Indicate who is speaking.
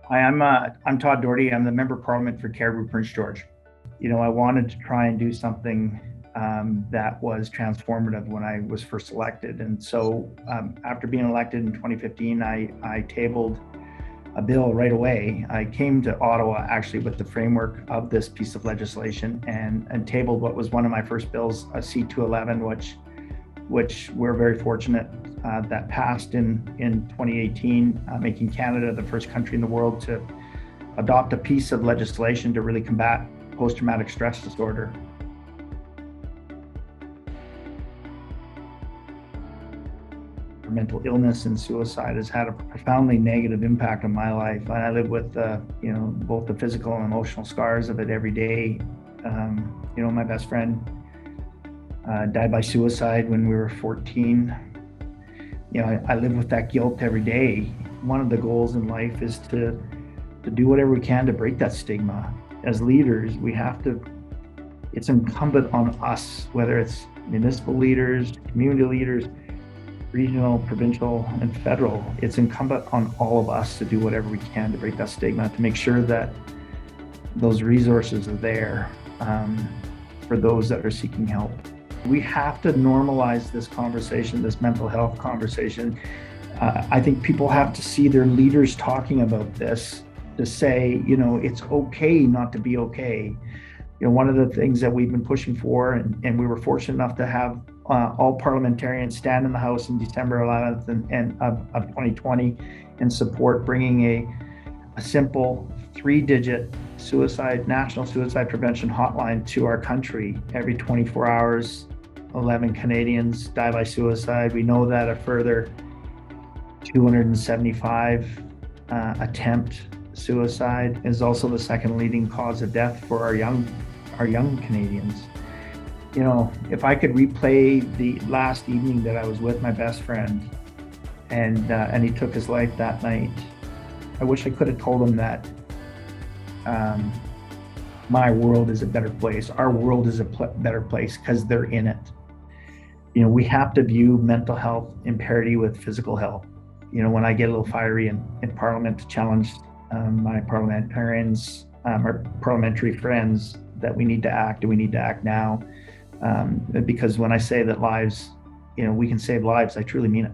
Speaker 1: Hi, I'm Todd Doherty. I'm the Member of Parliament for Caribou Prince George. I wanted to try and do something that was transformative when I was first elected. And so after being elected in 2015, I tabled a bill right away. I came to Ottawa actually with the framework of this piece of legislation and tabled what was one of my first bills, a C211, which we're very fortunate that passed in 2018, making Canada the first country in the world to adopt a piece of legislation to really combat post-traumatic stress disorder. Mental illness and suicide has had a profoundly negative impact on my life. I live with both the physical and emotional scars of it every day. My best friend died by suicide when we were 14. I live with that guilt every day. One of the goals in life is to do whatever we can to break that stigma. As leaders, it's incumbent on us, whether it's municipal leaders, community leaders, regional, provincial, and federal, it's incumbent on all of us to do whatever we can to break that stigma, to make sure that those resources are there for those that are seeking help. We have to normalize this conversation, this mental health conversation. I think people have to see their leaders talking about this to say, it's okay not to be okay. One of the things that we've been pushing for, and we were fortunate enough to have all parliamentarians stand in the House in December 11th of 2020 and support bringing a simple 3-digit national suicide prevention hotline to our country. Every 24 hours, 11 Canadians die by suicide. We know that a further 275 attempt suicide is also the second leading cause of death for our young Canadians. If I could replay the last evening that I was with my best friend and he took his life that night, I wish I could have told him that my world is a better place. Our world is a better place because they're in it. We have to view mental health in parity with physical health. When I get a little fiery in Parliament to challenge my parliamentarians, our parliamentary friends, that we need to act, and we need to act now. Because when I say that we can save lives, I truly mean it.